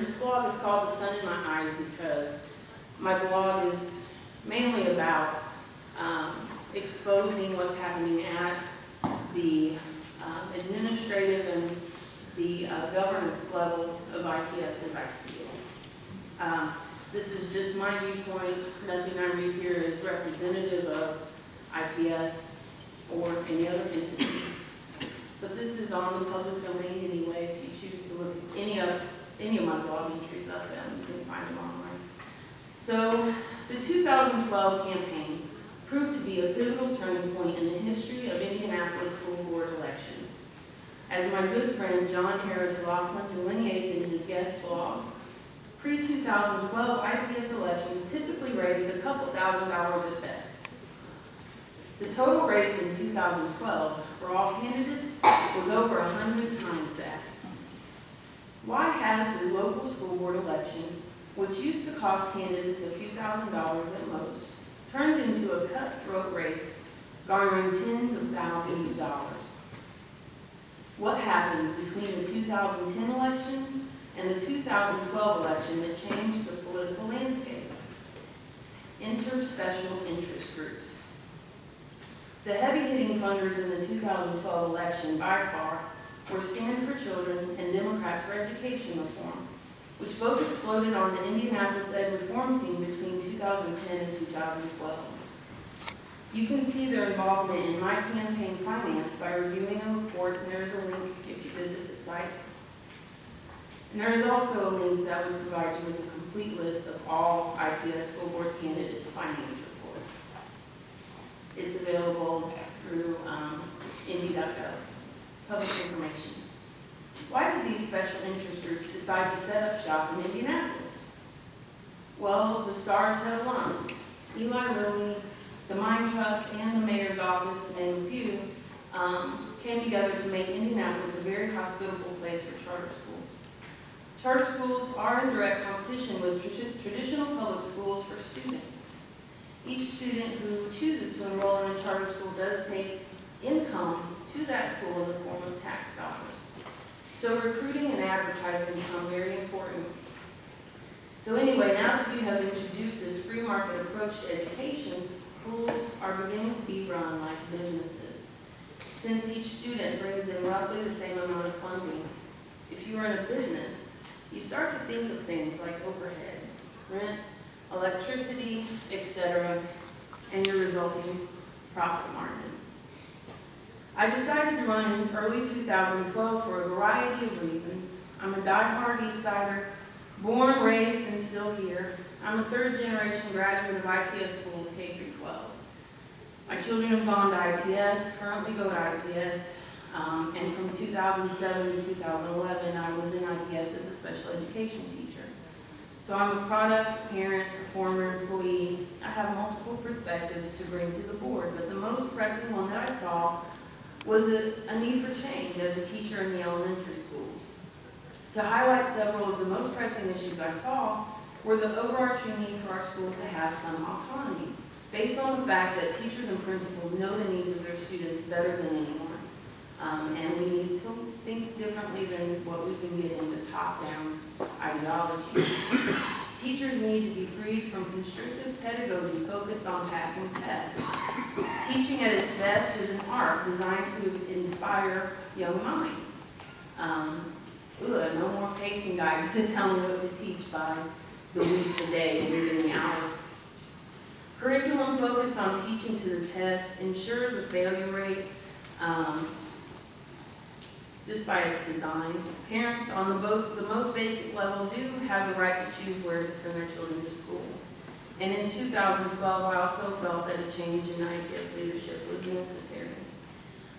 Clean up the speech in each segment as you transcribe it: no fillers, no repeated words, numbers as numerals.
this blog is called The Sun in My Eyes because my blog is mainly about exposing what's happening at the administrative and the governance level of IPS as I see it. This is just my viewpoint. Nothing I read here is representative of IPS or any other entity. But this is on the public domain anyway. If you choose to look at any of my blog entries up there, you can find them online. So the 2012 campaign proved to be a pivotal turning point in the history of Indianapolis school board elections. As my good friend John Harris Laughlin delineates in his guest blog, pre-2012 IPS elections typically raised a couple $1,000s at best. The total raised in 2012 for all candidates was over 100 times that. Why has the local school board election, which used to cost candidates a few $1,000s at most, turned into a cutthroat race, garnering tens of thousands of dollars? What happened between the 2010 election and the 2012 election that changed the political landscape? Enter special interest groups. The heavy-hitting funders in the 2012 election, by far, were Stand for Children and Democrats for Education Reform, which both exploded on the Indianapolis ed reform scene between 2010 and 2012. You can see their involvement in my campaign finance by reviewing a report, and there is a link if you visit the site. And there is also a link that would provide you with a complete list of all IPS school board candidates' finance reports. It's available through Indy.gov, public information. Why did these special interest groups decide to set up shop in Indianapolis? Well, the stars had aligned. Eli Lilly, the Mine Trust, and the Mayor's Office, to name a few, came together to make Indianapolis a very hospitable place for charter schools. Charter schools are in direct competition with traditional public schools for students. Each student who chooses to enroll in a charter school does take income to that school in the form of tax dollars. So recruiting and advertising become very important. So anyway, now that you have introduced this free market approach to education, schools are beginning to be run like businesses. Since each student brings in roughly the same amount of funding, if you are in a business, you start to think of things like overhead, rent, electricity, etc., and your resulting profit margin. I decided to run in early 2012 for a variety of reasons. I'm a die-hard East Sider, born, raised, and still here. I'm a third-generation graduate of IPS schools K through 12. My children have gone to IPS, currently go to IPS, and from 2007 to 2011, I was in IPS as a special education teacher. So I'm a product, parent, former employee. I have multiple perspectives to bring to the board, but the most pressing one that I saw was a need for change as a teacher in the elementary schools. To highlight several of the most pressing issues I saw were the overarching need for our schools to have some autonomy, based on the fact that teachers and principals know the needs of their students better than anyone. And we need to think differently than what we've been getting, the top-down ideology. Teachers need to be freed from constrictive pedagogy focused on passing tests. Teaching at its best is an art designed to inspire young minds. No more pacing guides to tell me what to teach by the week, the day, and even the hour. Curriculum focused on teaching to the test ensures a failure rate just by its design. Parents on the most basic level do have the right to choose where to send their children to school. And in 2012, I also felt that a change in IPS leadership was necessary.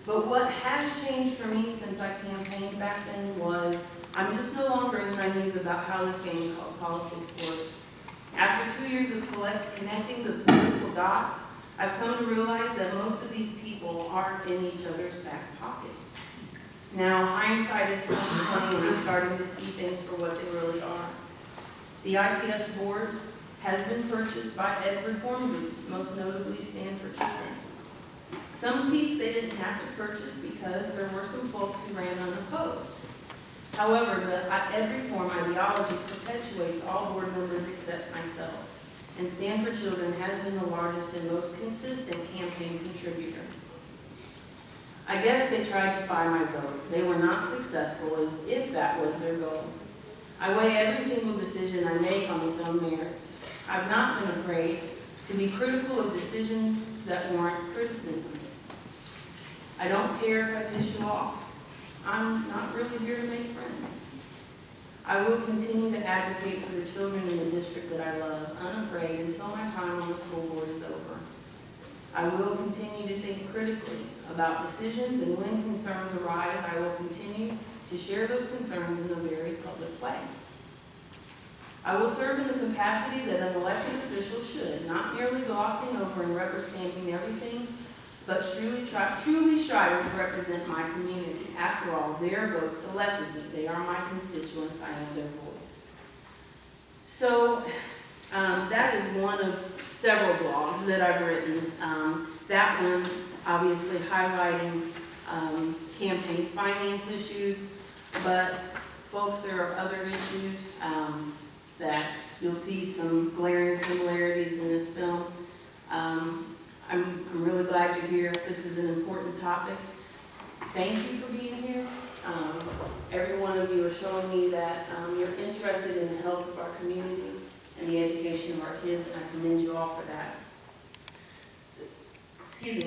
But what has changed for me since I campaigned back then was I'm just no longer as naive about how this game called politics works. After 2 years of connecting the political dots, I've come to realize that most of these people are in each other's back pockets. Now, hindsight is 20/20, and I'm starting to see things for what they really are. The IPS board has been purchased by ed reform groups, most notably Stand for Children. Some seats they didn't have to purchase because there were some folks who ran unopposed. However, every form ideology perpetuates all board members except myself, and Stand for Children has been the largest and most consistent campaign contributor. I guess they tried to buy my vote. They were not successful, as if that was their goal. I weigh every single decision I make on its own merits. I've not been afraid to be critical of decisions that warrant criticism. I don't care if I piss you off. I'm not really here to make friends. I will continue to advocate for the children in the district that I love, unafraid, until my time on the school board is over. I will continue to think critically about decisions, and when concerns arise, I will continue to share those concerns in a very public way. I will serve in the capacity that an elected official should, not merely glossing over and rubber stamping everything, but truly striving to represent my community. After all, their votes elected me. They are my constituents. I am their voice. So that is one of several blogs that I've written. That one obviously highlighting campaign finance issues, but folks, there are other issues that you'll see some glaring similarities in this film. I'm really glad you're here. This is an important topic. Thank you for being here. Every one of you are showing me that you're interested in the health of our community and the education of our kids, and I commend you all for that. Excuse me.